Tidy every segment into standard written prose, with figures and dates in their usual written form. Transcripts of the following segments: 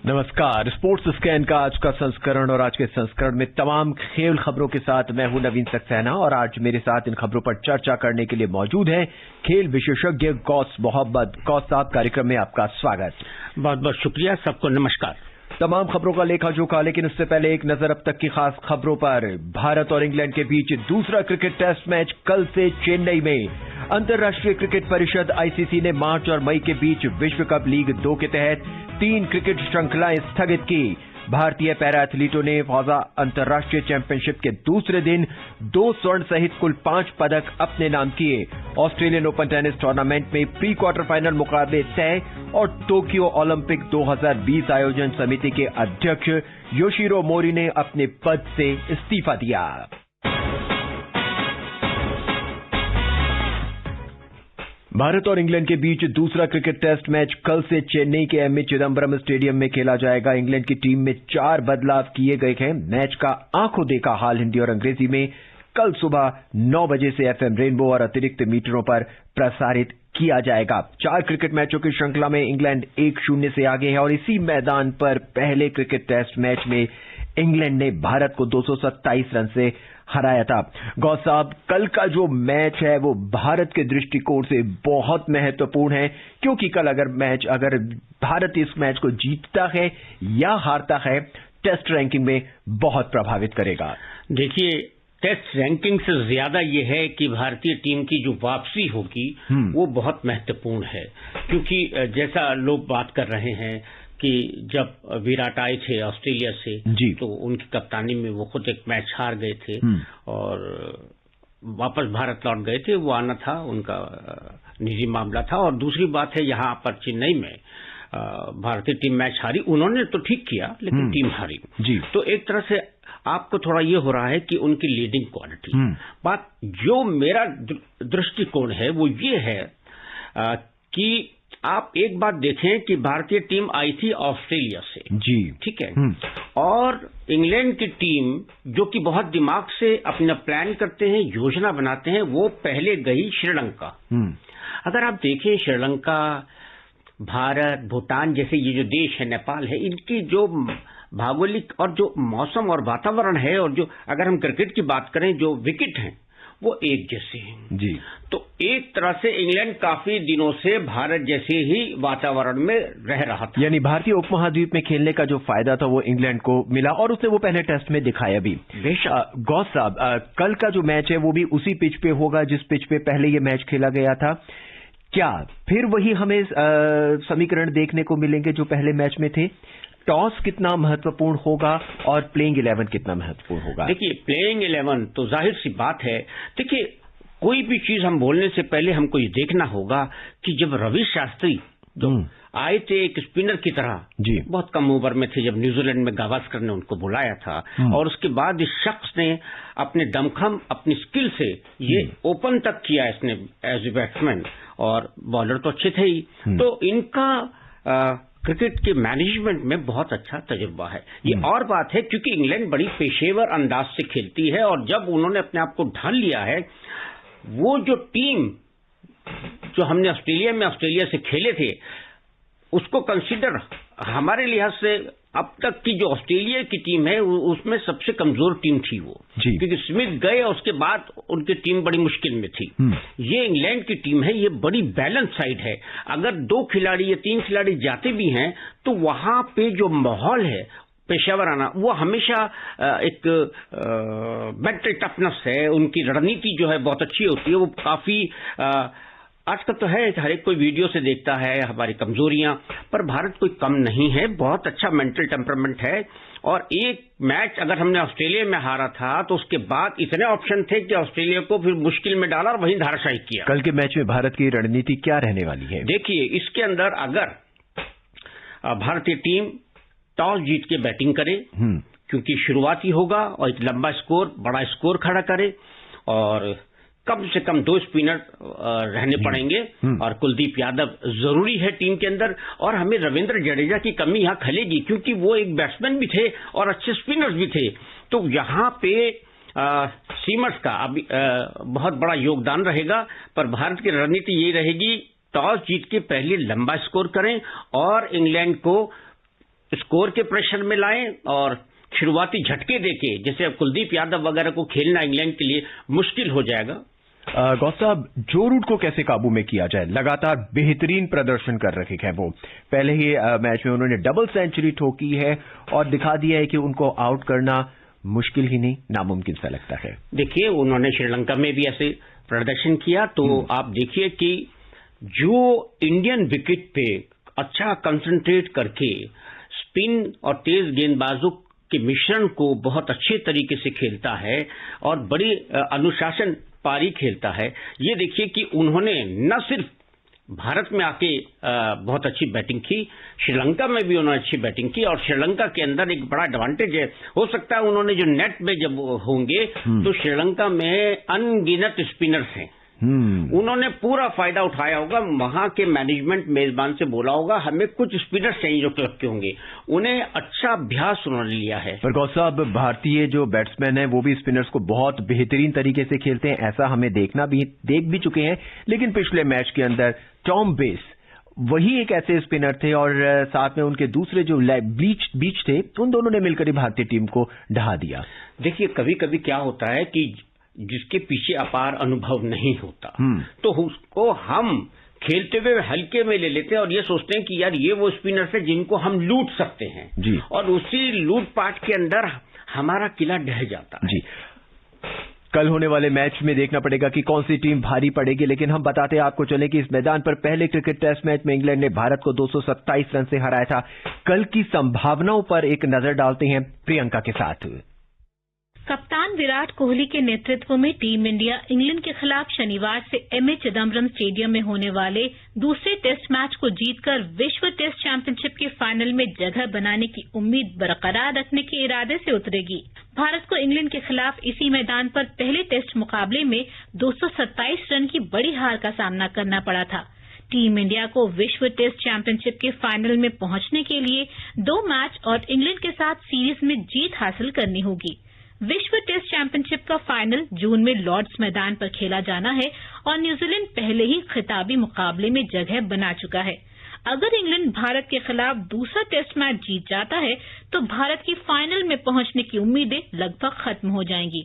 नमस्कार। Sports scan का आज का संस्करण और आज के संस्करण में तमाम खेल खबरों के साथ मैं हूं नवीन सक्सेना और आज मेरे साथ इन खबरों पर चर्चा करने के लिए मौजूद हैं खेल विशेषज्ञ गौस मोहम्मद। गौस साहब, कार्यक्रम में आपका स्वागत। बहुत बहुत शुक्रिया, सबको नमस्कार। तमाम खबरों का लेखा जोखा, लेकिन उससे पहले एक नजर अब तक की खास खबरों पर। भारत और इंग्लैंड के बीच दूसरा क्रिकेट टेस्ट मैच कल से चेन्नई में। अंतर्राष्ट्रीय क्रिकेट परिषद आईसीसी ने मार्च और मई के बीच विश्व कप लीग 2 के तहत 3 क्रिकेट श्रृंखलाएं स्थगित की। भारतीय पैरा एथलीटों ने फौजा अंतर्राष्ट्रीय चैंपियनशिप के दूसरे दिन 2 स्वर्ण सहित कुल 5 पदक अपने नाम किए। ऑस्ट्रेलियन ओपन टेनिस टूर्नामेंट में प्री क्वार्टर फाइनल मुकाबले तय और टोक्यो ओलंपिक 2020 आयोजन समिति के अध्यक्ष योशिरो मोरी ने अपने पद से इस्तीफा दिया। भारत और इंग्लैंड के बीच दूसरा क्रिकेट टेस्ट मैच कल से चेन्नई के एमए चिदंबरम स्टेडियम में खेला जाएगा। इंग्लैंड की टीम में 4 बदलाव किए गए हैं। मैच का आंखों देखा हाल हिंदी और अंग्रेजी में कल सुबह 9 बजे से एफएम रेनबो और अतिरिक्त मीटरों पर प्रसारित किया जाएगा। 4 क्रिकेट मैचों की श्रृंखला में इंग्लैंड 1-0 से आगे है और इसी मैदान पर पहले क्रिकेट टेस्ट मैच में इंग्लैंड ने भारत को 227 रन से हराया था। गौस साहब, कल का जो मैच है वो भारत के दृष्टिकोण से बहुत महत्वपूर्ण है, क्योंकि कल अगर भारत इस मैच को जीतता है या हारता है, टेस्ट रैंकिंग में बहुत प्रभावित करेगा। देखिए, टेस्ट रैंकिंग से ज्यादा ये है कि भारतीय टीम की जो वापसी होगी वो बहुत महत्वपूर्ण है, क्योंकि जैसा लोग बात कर रहे हैं कि जब विराट आए थे ऑस्ट्रेलिया से तो उनकी कप्तानी में वो खुद एक मैच हार गए थे और वापस भारत लौट गए थे। वो आना था, उनका निजी मामला था। और दूसरी बात है, यहाँ पर चेन्नई में भारतीय टीम मैच हारी। उन्होंने तो ठीक किया, लेकिन टीम हारी जी। तो एक तरह से आपको थोड़ा ये हो रहा है कि उनकी लीडिंग क्वालिटी बात, जो मेरा दृष्टिकोण है वो ये है कि आप एक बात देखें कि भारतीय टीम आई थी ऑस्ट्रेलिया से जी, ठीक है, और इंग्लैंड की टीम जो कि बहुत दिमाग से अपना प्लान करते हैं, योजना बनाते हैं, वो पहले गई श्रीलंका। अगर आप देखें श्रीलंका, भारत, भूटान जैसे ये जो देश है, नेपाल है, इनकी जो भौगोलिक और जो मौसम और वातावरण है, और जो अगर हम क्रिकेट की बात करें, जो विकेट हैं वो एक जैसे हैं जी। तो एक तरह से इंग्लैंड काफी दिनों से भारत जैसे ही वातावरण में रह रहा था, यानी भारतीय उपमहाद्वीप में खेलने का जो फायदा था वो इंग्लैंड को मिला और उसने वो पहले टेस्ट में दिखाया भी। गौस साहब, कल का जो मैच है वो भी उसी पिच पे होगा जिस पिच पे पहले ये मैच खेला गया था। क्या फिर वही हमें समीकरण देखने को मिलेंगे जो पहले मैच में थे? टॉस कितना महत्वपूर्ण होगा और प्लेइंग 11 कितना महत्वपूर्ण होगा? देखिए, प्लेइंग 11 तो जाहिर सी बात है। देखिए, कोई भी चीज हम बोलने से पहले हमको ये देखना होगा कि जब रवि शास्त्री जो आए थे एक स्पिनर की तरह जी, बहुत कम उम्र में थे, जब न्यूजीलैंड में गावस्कर ने उनको बुलाया था, और उसके बाद इस शख्स ने अपने दमखम, अपनी स्किल से ये ओपन तक किया इसने एज ए बैट्समैन, और बॉलर तो अच्छे थे ही। तो इनका क्रिकेट के मैनेजमेंट में बहुत अच्छा तजुर्बा है। ये और बात है क्योंकि इंग्लैंड बड़ी पेशेवर अंदाज से खेलती है, और जब उन्होंने अपने आप को ढाल लिया है, वो जो टीम जो हमने ऑस्ट्रेलिया से खेले थे, उसको कंसीडर हमारे लिहाज से अब तक की जो ऑस्ट्रेलिया की टीम है उसमें सबसे कमजोर टीम थी वो, क्योंकि स्मिथ गए और उसके बाद उनकी टीम बड़ी मुश्किल में थी। ये इंग्लैंड की टीम है, ये बड़ी बैलेंस साइड है। अगर 2 खिलाड़ी या 3 खिलाड़ी जाते भी हैं तो वहां पे जो माहौल है पेशेवर आना, वो हमेशा एक मेंटल टफनेस है, उनकी रणनीति जो है बहुत अच्छी होती है। वो काफी आजकल तो है, हर एक कोई वीडियो से देखता है हमारी कमजोरियां, पर भारत कोई कम नहीं है, बहुत अच्छा मेंटल टेम्परामेंट है। और एक मैच अगर हमने ऑस्ट्रेलिया में हारा था तो उसके बाद इतने ऑप्शन थे कि ऑस्ट्रेलिया को फिर मुश्किल में डाला और वहीं धाराशायी किया। कल के मैच में भारत की रणनीति क्या रहने वाली है? देखिए, इसके अंदर अगर भारतीय टीम टॉस जीत के बैटिंग करे, क्योंकि शुरुआती होगा, और एक लंबा स्कोर, बड़ा स्कोर खड़ा करे, और कम से कम 2 स्पिनर रहने पड़ेंगे, और कुलदीप यादव जरूरी है टीम के अंदर। और हमें रविंद्र जडेजा की कमी यहाँ खलेगी, क्योंकि वो एक बैट्समैन भी थे और अच्छे स्पिनर्स भी थे। तो यहाँ पे सीमर्स का अभी बहुत बड़ा योगदान रहेगा। पर भारत की रणनीति यही रहेगी, टॉस जीत के पहले लंबा स्कोर करें और इंग्लैंड को स्कोर के प्रेशर में लाएं और शुरुआती झटके देके, जैसे अब कुलदीप यादव वगैरह को खेलना इंग्लैंड के लिए मुश्किल हो जाएगा। गौस साहब, जो रूट को कैसे काबू में किया जाए? लगातार बेहतरीन प्रदर्शन कर रहे हैं वो। पहले ही मैच में उन्होंने डबल सेंचुरी ठोकी है और दिखा दिया है कि उनको आउट करना मुश्किल ही नहीं, नामुमकिन सा लगता है। देखिए, उन्होंने श्रीलंका में भी ऐसे प्रदर्शन किया, तो आप देखिए कि जो इंडियन विकेट पे अच्छा कंसंट्रेट करके स्पिन और तेज गेंदबाजों के मिश्रण को बहुत अच्छे तरीके से खेलता है और बड़ी अनुशासन पारी खेलता है। ये देखिए कि उन्होंने न सिर्फ भारत में आके बहुत अच्छी बैटिंग की, श्रीलंका में भी उन्होंने अच्छी बैटिंग की और श्रीलंका के अंदर एक बड़ा एडवांटेज है। हो सकता है उन्होंने जो नेट में जब होंगे तो श्रीलंका में अनगिनत स्पिनर्स हैं, उन्होंने पूरा फायदा उठाया होगा। वहां के मैनेजमेंट मेजबान से बोला होगा हमें कुछ स्पिनर्स चाहिए जो क्लब के होंगे, उन्हें अच्छा अभ्यास उन्होंने लिया है। पर गौस साहब, भारतीय जो बैट्समैन हैं वो भी स्पिनर्स को बहुत बेहतरीन तरीके से खेलते हैं, ऐसा हमें देख भी चुके हैं। लेकिन पिछले मैच के अंदर टॉम बेस वही एक ऐसे स्पिनर थे और साथ में उनके दूसरे जो बीच थे, उन दोनों ने मिलकर ही भारतीय टीम को ढहा दिया। देखिए, कभी कभी क्या होता है कि जिसके पीछे अपार अनुभव नहीं होता तो उसको हम खेलते हुए हल्के में ले लेते हैं और ये सोचते हैं कि यार ये वो स्पिनर्स है जिनको हम लूट सकते हैं जी। और उसी लूटपाट के अंदर हमारा किला ढह जाता है जी। कल होने वाले मैच में देखना पड़ेगा कि कौन सी टीम भारी पड़ेगी, लेकिन हम बताते हैं आपको चले कि इस मैदान पर पहले क्रिकेट टेस्ट मैच में इंग्लैंड ने भारत को 227 रन से हराया था। कल की संभावनाओं पर एक नजर डालते हैं प्रियंका के साथ। कप्तान विराट कोहली के नेतृत्व में टीम इंडिया इंग्लैंड के खिलाफ शनिवार से एमए चिदम्बरम स्टेडियम में होने वाले दूसरे टेस्ट मैच को जीतकर विश्व टेस्ट चैंपियनशिप के फाइनल में जगह बनाने की उम्मीद बरकरार रखने के इरादे से उतरेगी। भारत को इंग्लैंड के खिलाफ इसी मैदान पर पहले टेस्ट मुकाबले में 227 रन की बड़ी हार का सामना करना पड़ा था। टीम इंडिया को विश्व टेस्ट चैंपियनशिप के फाइनल में पहुंचने के लिए 2 मैच और इंग्लैंड के साथ सीरीज में जीत हासिल करनी होगी। विश्व टेस्ट चैंपियनशिप का फाइनल जून में लॉर्ड्स मैदान पर खेला जाना है और न्यूजीलैंड पहले ही खिताबी मुकाबले में जगह बना चुका है। अगर इंग्लैंड भारत के खिलाफ दूसरा टेस्ट मैच जीत जाता है तो भारत की फाइनल में पहुंचने की उम्मीदें लगभग खत्म हो जाएंगी।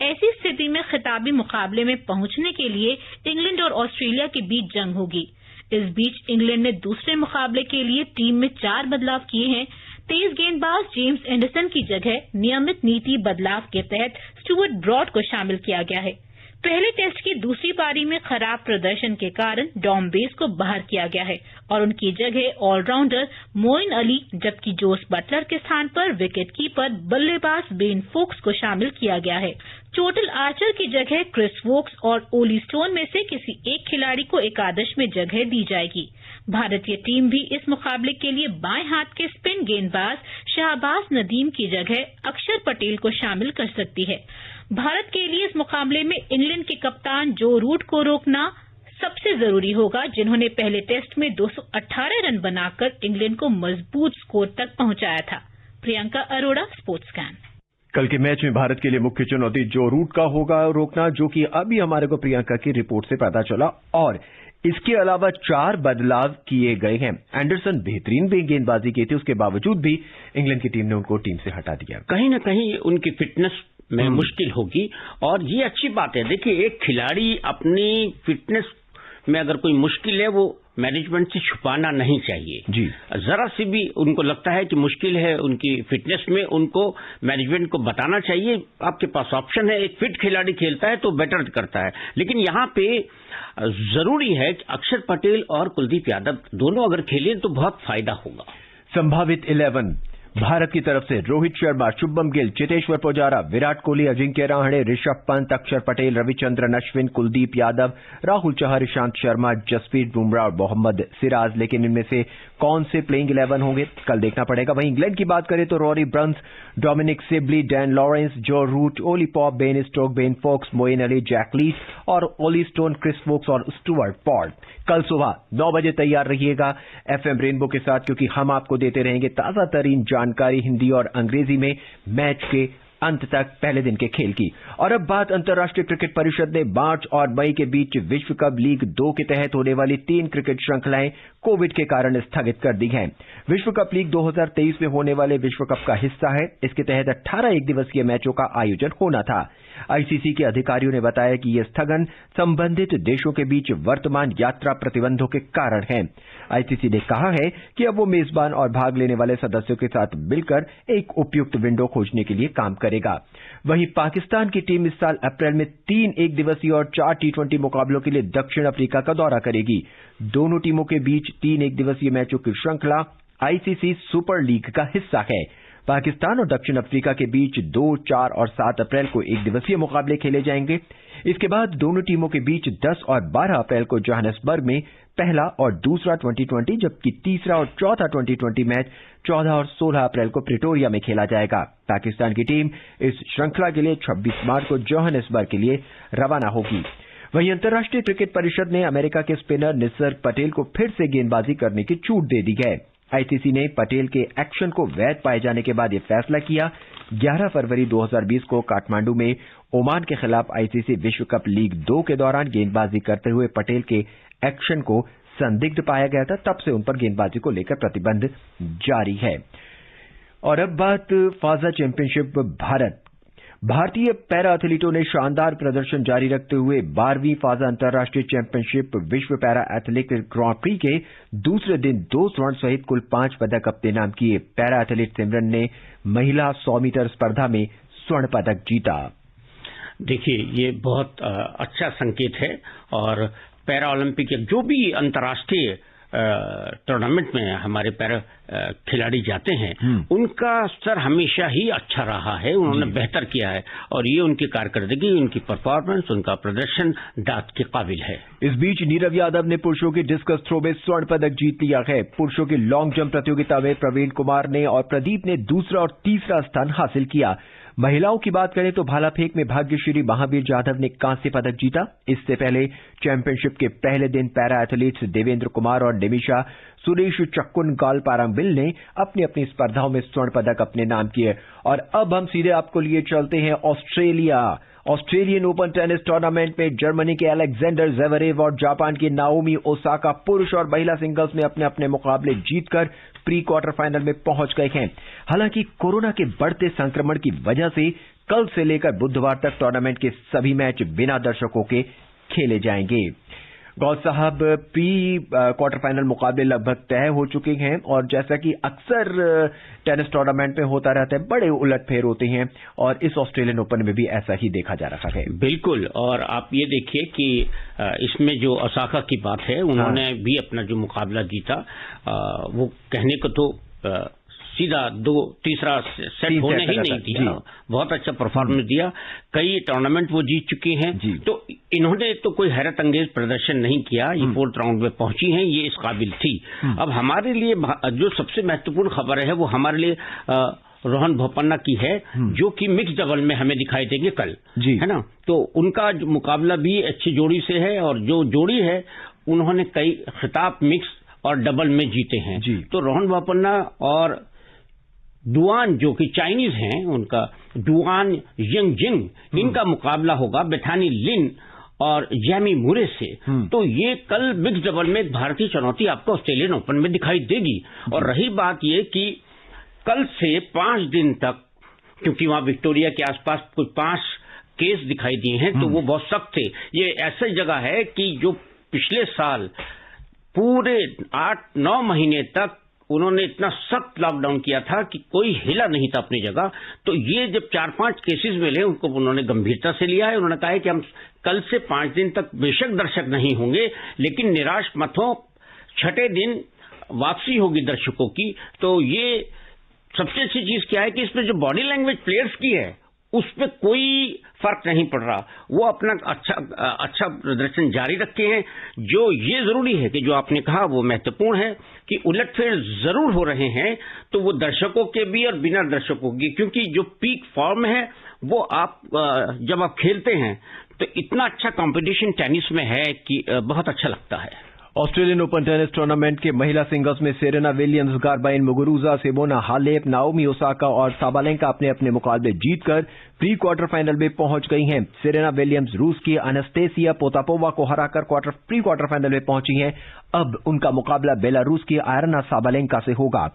ऐसी स्थिति में खिताबी मुकाबले में पहुंचने के लिए इंग्लैंड और ऑस्ट्रेलिया के बीच जंग होगी। इस बीच इंग्लैंड ने दूसरे मुकाबले के लिए टीम में 4 बदलाव किए हैं। तेज गेंदबाज जेम्स एंडरसन की जगह नियमित नीति बदलाव के तहत स्टुअर्ट ब्रॉड को शामिल किया गया है। पहले टेस्ट की दूसरी पारी में खराब प्रदर्शन के कारण टॉम बेस को बाहर किया गया है और उनकी जगह ऑलराउंडर मोइन अली जबकि जोस बटलर के स्थान पर विकेटकीपर बल्लेबाज बेन फोक्स को शामिल किया गया है। चोटिल आर्चर की जगह क्रिस वोक्स और ओली स्टोन में से किसी एक खिलाड़ी को एकादश में जगह दी जाएगी। भारतीय टीम भी इस मुकाबले के लिए बाएं हाथ के स्पिन गेंदबाज शाहबाज नदीम की जगह अक्षर पटेल को शामिल कर सकती है। भारत के लिए इस मुकाबले में इंग्लैंड के कप्तान जो रूट को रोकना सबसे जरूरी होगा, जिन्होंने पहले टेस्ट में 218 रन बनाकर इंग्लैंड को मजबूत स्कोर तक पहुंचाया था। Priyanka Arora, sports can. कल के मैच में भारत के लिए मुख्य चुनौती जो रूट का होगा रोकना, जो कि अभी हमारे को प्रियंका की रिपोर्ट से पता चला। और इसके अलावा 4 बदलाव किए गए हैं। एंडरसन बेहतरीन भी गेंदबाजी की थी, उसके बावजूद भी इंग्लैंड की टीम ने उनको टीम से हटा दिया। कहीं ना कहीं उनकी फिटनेस में मुश्किल होगी और ये अच्छी बात है। देखिए, एक खिलाड़ी अपनी फिटनेस में अगर कोई मुश्किल है वो मैनेजमेंट से छुपाना नहीं चाहिए जी। जरा सी भी उनको लगता है कि मुश्किल है उनकी फिटनेस में, उनको मैनेजमेंट को बताना चाहिए आपके पास ऑप्शन है। एक फिट खिलाड़ी खेलता है तो बेटर करता है। लेकिन यहाँ पे जरूरी है कि अक्षर पटेल और कुलदीप यादव दोनों अगर खेलें तो बहुत फायदा होगा। संभावित 11 भारत की तरफ से रोहित शर्मा, शुभमन गिल, चेतेश्वर पुजारा, विराट कोहली, अजिंक्य रहाणे, ऋषभ पंत, अक्षर पटेल, रविचंद्रन अश्विन, कुलदीप यादव, राहुल चहर, ईशांत शर्मा, जसप्रीत बुमराह और मोहम्मद सिराज। लेकिन इनमें से कौन से प्लेइंग 11 होंगे कल देखना पड़ेगा। वहीं इंग्लैंड की बात करें तो Rory Burns, Dominic Sibley, Dan Lawrence, Joe Root, Ollie Pope, Ben Stoke, Ben Foakes, Moeen Ali, Jack Leach और ओली स्टोन, क्रिस वोक्स और स्टुअर्ट ब्रॉड। कल सुबह 9 बजे तैयार रहिएगा एफएम रेनबो के साथ, क्योंकि हम आपको देते रहेंगे ताजा तरीन जानकारी हिंदी और अंग्रेजी में मैच के अंत तक पहले दिन के खेल की। और अब बात अंतर्राष्ट्रीय क्रिकेट परिषद ने मार्च और मई के बीच विश्व कप लीग 2 के तहत होने वाली 3 क्रिकेट श्रृंखलाएं कोविड के कारण स्थगित कर दी हैं। विश्व कप लीग 2023 में होने वाले विश्व कप का हिस्सा है। इसके तहत 18 एक दिवसीय मैचों का आयोजन होना था। आईसीसी के अधिकारियों ने बताया कि यह स्थगन संबंधित देशों के बीच वर्तमान यात्रा प्रतिबंधों के कारण है। आईसीसी ने कहा है कि अब वो मेजबान और भाग लेने वाले सदस्यों के साथ मिलकर एक उपयुक्त विंडो खोजने के लिए काम करेगा। वहीं पाकिस्तान की टीम इस साल अप्रैल में 3 एक दिवसीय और 4 टी20 मुकाबलों के लिए दक्षिण अफ्रीका का दौरा करेगी। दोनों टीमों के बीच 3 एक दिवसीय मैचों की श्रृंखला आईसीसी सुपर लीग का हिस्सा है। पाकिस्तान और दक्षिण अफ्रीका के बीच 2, 4 और 7 अप्रैल को एक दिवसीय मुकाबले खेले जाएंगे। इसके बाद दोनों टीमों के बीच 10 और 12 अप्रैल को जोहानिसबर्ग में पहला और दूसरा 2020, जबकि तीसरा और चौथा 2020 मैच 14 और 16 अप्रैल को प्रिटोरिया में खेला जाएगा। पाकिस्तान की टीम इस श्रृंखला के लिए 26 मार्च को जोहानिसबर्ग के लिए रवाना होगी। वहीं अंतर्राष्ट्रीय क्रिकेट परिषद ने अमेरिका के स्पिनर निसर्ग पटेल को फिर से गेंदबाजी करने की छूट दे दी है। आईसीसी ने पटेल के एक्शन को वैध पाए जाने के बाद यह फैसला किया। 11 फरवरी 2020 को काठमांडू में ओमान के खिलाफ आईसीसी विश्व कप लीग 2 के दौरान गेंदबाजी करते हुए पटेल के एक्शन को संदिग्ध पाया गया था। तब से उन पर गेंदबाजी को लेकर प्रतिबंध जारी है। और अब बात फाजा चैंपियनशिप भारतीय पैरा एथलीटों ने शानदार प्रदर्शन जारी रखते हुए 12वीं फाजा अंतर्राष्ट्रीय चैंपियनशिप विश्व पैरा एथलेटिक्स ग्रां प्री के दूसरे दिन 2 स्वर्ण सहित कुल 5 पदक अपने नाम किए। पैरा एथलीट सिमरन ने महिला 100 मीटर स्पर्धा में स्वर्ण पदक जीता। देखिए, ये बहुत अच्छा संकेत है और पैरा ओलंपिक जो भी अंतर्राष्ट्रीय टूर्नामेंट में हमारे पैरा खिलाड़ी जाते हैं उनका स्तर हमेशा ही अच्छा रहा है। उन्होंने बेहतर किया है और ये उनकी कारकर्दगी, उनकी परफॉर्मेंस, उनका प्रदर्शन दाद के काबिल है। इस बीच नीरव यादव ने पुरुषों की डिस्कस थ्रो में स्वर्ण पदक जीत लिया है। पुरुषों की लॉन्ग जंप प्रतियोगिता में प्रवीण कुमार ने और प्रदीप ने दूसरा और तीसरा स्थान हासिल किया। महिलाओं की बात करें तो भाला फेंक में भाग्यश्री महावीर जाधव ने कांस्य पदक जीता। इससे पहले चैंपियनशिप के पहले दिन पैरा एथलीट्स देवेंद्र कुमार और निमिषा सुरेश चक्कुन गालपारांबिल ने अपनी अपनी स्पर्धाओं में स्वर्ण पदक अपने नाम किए। और अब हम सीधे आपको लिए चलते हैं ऑस्ट्रेलियन ओपन टेनिस टूर्नामेंट में जर्मनी के अलेक्जेंडर ज़वेरेव और जापान की नाओमी ओसाका पुरुष और महिला सिंगल्स में अपने अपने मुकाबले जीतकर प्री क्वार्टर फाइनल में पहुंच गए हैं। हालांकि कोरोना के बढ़ते संक्रमण की वजह से कल से लेकर बुधवार तक टूर्नामेंट के सभी मैच बिना दर्शकों के खेले जाएंगे। गौर साहब, प्री क्वार्टर फाइनल मुकाबले लगभग तय हो चुके हैं और जैसा कि अक्सर टेनिस टूर्नामेंट में होता रहता है, बड़े उलटफेर होते हैं और इस ऑस्ट्रेलियन ओपन में भी ऐसा ही देखा जा रहा है। बिल्कुल, और आप ये देखिए कि इसमें जो ओसाका की बात है, उन्होंने भी अपना जो मुकाबला जीता, वो कहने को तो सीधा तीसरा सेट होने ही नहीं दिया। बहुत अच्छा परफॉर्मेंस दिया। कई टूर्नामेंट वो जीत चुके हैं। तो इन्होंने तो कोई हैरत अंगेज प्रदर्शन नहीं किया। ये 4th राउंड में पहुंची हैं, ये इस काबिल थी। अब हमारे लिए जो सबसे महत्वपूर्ण खबर है वो हमारे लिए रोहन बोपन्ना की है, जो कि मिक्स डबल में हमें दिखाई देंगे कल, है ना। तो उनका जो मुकाबला भी अच्छी जोड़ी से है और जो जोड़ी है उन्होंने कई खिताब मिक्स और डबल में जीते हैं। तो रोहन बोपन्ना और डुआन, जो कि चाइनीज हैं, उनका डुआन यंगजिंग, इनका मुकाबला होगा बेथानी लिन और जैमी मुरे से। तो ये कल मिक्स डबल में एक भारतीय चुनौती आपको ऑस्ट्रेलियन ओपन में दिखाई देगी। और रही बात ये कि कल से 5 दिन तक, क्योंकि वहां विक्टोरिया के आसपास कुछ 5 केस दिखाई दिए हैं, तो वो बहुत सख्त थे। ये ऐसी जगह है कि जो पिछले साल पूरे 8-9 महीने तक उन्होंने इतना सख्त लॉकडाउन किया था कि कोई हिला नहीं था अपनी जगह। तो ये जब 4-5 केसेस मिले, उनको उन्होंने गंभीरता से लिया है। उन्होंने कहा है कि हम कल से 5 दिन तक बेशक दर्शक नहीं होंगे, लेकिन निराश मत हो, 6ठे दिन वापसी होगी दर्शकों की। तो ये सबसे अच्छी चीज क्या है कि इसमें जो बॉडी लैंग्वेज प्लेयर्स की है उस पर कोई फर्क नहीं पड़ रहा। वो अपना अच्छा प्रदर्शन जारी रखे हैं। जो ये जरूरी है कि जो आपने कहा वो महत्वपूर्ण है कि उलटफेर जरूर हो रहे हैं, तो वो दर्शकों के भी और बिना दर्शकों की, क्योंकि जो पीक फॉर्म है वो आप जब आप खेलते हैं तो इतना अच्छा कंपटीशन टेनिस में है कि बहुत अच्छा लगता है। ऑस्ट्रेलियन ओपन टेनिस टूर्नामेंट के महिला सिंगल्स में Serena Williams, Garbine Muguruza, Simona Halep, Naomi Osaka और साबालेंका अपने अपने मुकाबले जीतकर प्री क्वार्टर फाइनल में पहुंच गई हैं। सेरेना विलियम्स रूस की अनास्तेसिया पोतापोवा को हराकर प्री क्वार्टर फाइनल में पहुंची हैं। अब उनका मुकाबला बेलारूस की आयरना साबालेंका से होगा।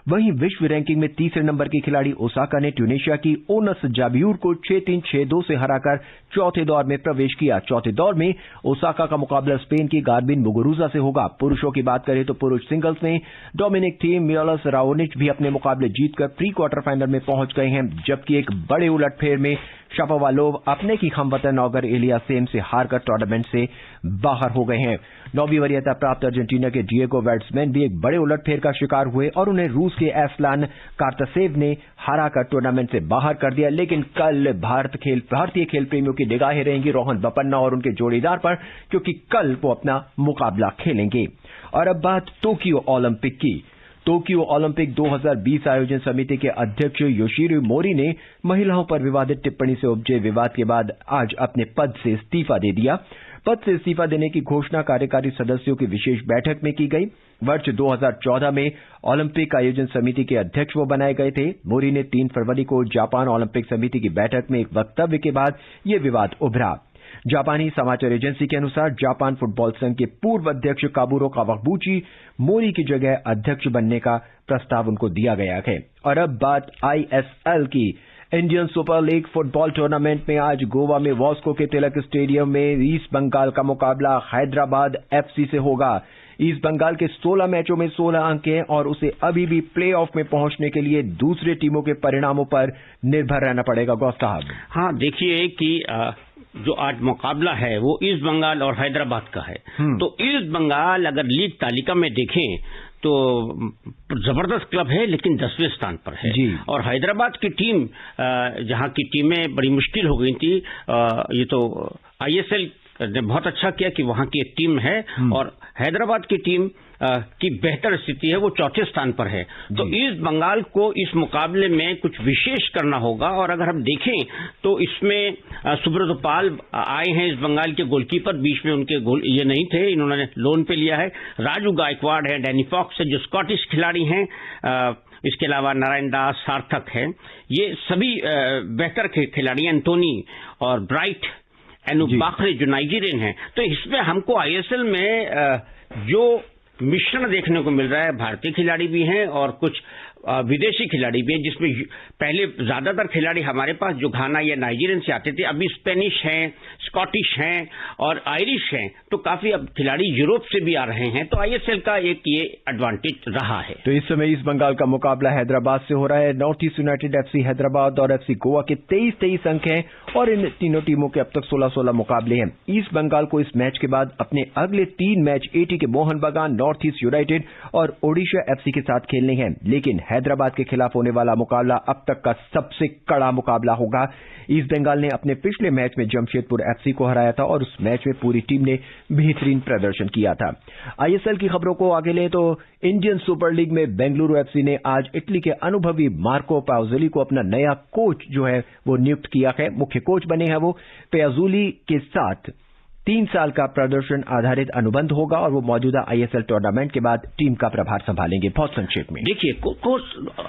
वहीं विश्व रैंकिंग में तीसरे नंबर की खिलाड़ी ओसाका ने ट्यूनीशिया की ओनस जाबियूर को 6-3, 6-2 से हराकर चौथे दौर में प्रवेश किया। चौथे दौर में ओसाका का मुकाबला स्पेन की गार्बिन मुगुरुजा से होगा। पुरुषों की बात करें तो पुरुष सिंगल्स में डोमिनिक थीम, मिलोस राओनिच भी अपने मुकाबले जीतकर प्री क्वार्टर फाइनल में पहुंच गए हैं, जबकि एक बड़े उलटफेर में शापोवालोव अपने की हमवतन ऑगर एलियासेम से हारकर टूर्नामेंट से बाहर हो गए हैं। 9वीं वरीयता प्राप्त अर्जेंटीना के डिएगो वेड्समैन भी एक बड़े उलटफेर का शिकार हुए और उन्हें रूस के एस्लान कार्तासेव ने हराकर टूर्नामेंट से बाहर कर दिया। लेकिन कल भारतीय खेल प्रेमियों की निगाहें रहेंगी रोहन बोपन्ना और उनके जोड़ीदार पर, क्योंकि कल वो अपना मुकाबला खेलेंगे। और अब बात टोक्यो ओलंपिक की। टोक्यो ओलंपिक 2020 आयोजन समिति के अध्यक्ष योशिरो मोरी ने महिलाओं पर विवादित टिप्पणी से उपजे विवाद के बाद आज अपने पद से इस्तीफा दे दिया। पद से इस्तीफा देने की घोषणा कार्यकारी सदस्यों की विशेष बैठक में की गई। वर्ष 2014 में ओलंपिक आयोजन समिति के अध्यक्ष वो बनाए गए थे। मोरी ने 3 फरवरी को जापान ओलंपिक समिति की बैठक में एक वक्तव्य के बाद यह विवाद उभरा। जापानी समाचार एजेंसी के अनुसार जापान फुटबॉल संघ के पूर्व अध्यक्ष काबुरो कावागुची मोरी की जगह अध्यक्ष बनने का प्रस्ताव उनको दिया गया है। और अब बात आईएसएल की। Indian super league football tournament में आज गोवा में वास्को के तिलक स्टेडियम में ईस्ट बंगाल का मुकाबला हैदराबाद एफसी से होगा। ईस्ट बंगाल के 16 मैचों में 16 अंक हैं और उसे अभी भी प्लेऑफ में पहुंचने के लिए दूसरे टीमों के परिणामों पर निर्भर रहना पड़ेगा। गौस साहब, हाँ, देखिए कि जो आज मुकाबला है वो ईस्ट बंगाल और हैदराबाद का है। तो ईस्ट बंगाल अगर लीग तालिका में देखें तो जबरदस्त क्लब है, लेकिन 10वें स्थान पर है। और हैदराबाद की टीम, जहां की टीमें बड़ी मुश्किल हो गई थी, ये तो आईएसएल ने बहुत अच्छा किया कि वहां की एक टीम है और हैदराबाद की टीम की बेहतर स्थिति है, वो चौथे स्थान पर है। तो ईस्ट बंगाल को इस मुकाबले में कुछ विशेष करना होगा। और अगर हम देखें तो इसमें सुब्रत पाल आए हैं, इस बंगाल के गोलकीपर, बीच में उनके गोल ये नहीं थे, इन्होंने लोन पे लिया है। राजू गायकवाड़ है, डैनी फॉक्स है जो स्कॉटिश खिलाड़ी हैं, इसके अलावा नारायण दास, सार्थक हैं, ये सभी बेहतर खिलाड़ी, एंटोनी और ब्राइट, एनु बाखरे जो नाइजीरियन हैं। तो इसमें हमको आईएसएल में जो मिश्रण देखने को मिल रहा है, भारतीय खिलाड़ी भी हैं और कुछ विदेशी खिलाड़ी भी हैं, जिसमें पहले ज्यादातर खिलाड़ी हमारे पास जो घाना या नाइजीरियन से आते थे, अभी स्पेनिश हैं, स्कॉटिश हैं और आयरिश हैं। तो काफी अब खिलाड़ी यूरोप से भी आ रहे हैं। तो आईएसएल का एक ये एडवांटेज रहा है। तो इस समय ईस्ट बंगाल का मुकाबला हैदराबाद से हो रहा है। North east United FC Hyderabad और एफसी गोवा के 23-23 अंक हैं और इन तीनों टीमों के अब तक 16-16 मुकाबले हैं। ईस्ट बंगाल को इस मैच के बाद अपने अगले 3 मैच एटी के मोहन बगान, नॉर्थ ईस्ट यूनाइटेड और ओडिशा एफसी के साथ खेलने हैं। लेकिन हैदराबाद के खिलाफ होने वाला मुकाबला अब तक का सबसे कड़ा मुकाबला होगा। ईस्ट बंगाल ने अपने पिछले मैच में जमशेदपुर एफसी को हराया था और उस मैच में पूरी टीम ने बेहतरीन प्रदर्शन किया था। आईएसएल की खबरों को आगे ले तो इंडियन सुपर लीग में बेंगलुरु एफसी ने आज इटली के अनुभवी मार्को पाउजोली को अपना नया कोच जो है वो नियुक्त किया है। मुख्य कोच बने हैं वो। पाउजोली के साथ 3 साल का प्रदर्शन आधारित अनुबंध होगा और वो मौजूदा आईएसएल टूर्नामेंट के बाद टीम का प्रभार संभालेंगे। बहुत संक्षेप में देखिए, कोच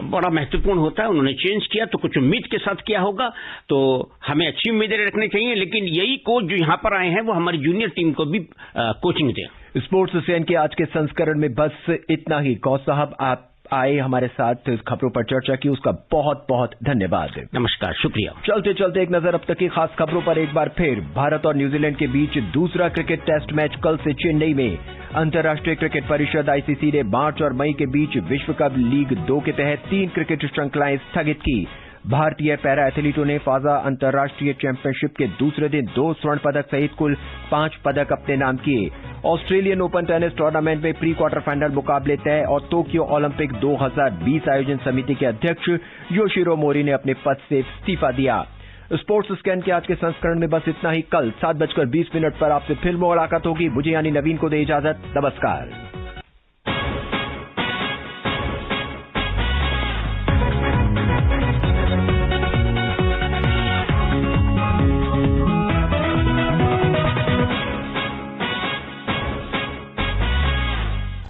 बड़ा महत्वपूर्ण होता है। उन्होंने चेंज किया तो कुछ उम्मीद के साथ किया होगा, तो हमें अच्छी उम्मीदें रखनी चाहिए। लेकिन यही कोच जो यहाँ पर आए हैं वो हमारी जूनियर टीम को भी कोचिंग दें। स्पोर्ट्स सेन के आज के संस्करण में बस इतना ही। गौस साहब, आप आए हमारे साथ इस खबरों पर चर्चा की, उसका बहुत बहुत धन्यवाद। नमस्कार, शुक्रिया। चलते चलते एक नजर अब तक की खास खबरों पर एक बार फिर। भारत और न्यूजीलैंड के बीच दूसरा क्रिकेट टेस्ट मैच कल से चेन्नई में। अंतर्राष्ट्रीय क्रिकेट परिषद आईसीसी ने मार्च और मई के बीच विश्व कप लीग 2 के तहत 3 क्रिकेट श्रृंखलाएं स्थगित की। भारतीय पैरा एथलीटों ने फाजा अंतर्राष्ट्रीय चैंपियनशिप के दूसरे दिन 2 स्वर्ण पदक सहित कुल 5 पदक अपने नाम किए। ऑस्ट्रेलियन ओपन टेनिस टूर्नामेंट में प्री क्वार्टर फाइनल मुकाबले तय और टोक्यो ओलंपिक 2020 आयोजन समिति के अध्यक्ष योशिरो मोरी ने अपने पद से इस्तीफा दिया। स्पोर्ट्स स्कैन के आज के संस्करण में बस इतना ही। कल 7:20 पर आपसे फिर मुलाकात होगी। मुझे यानी नवीन को दे इजाजत। नमस्कार।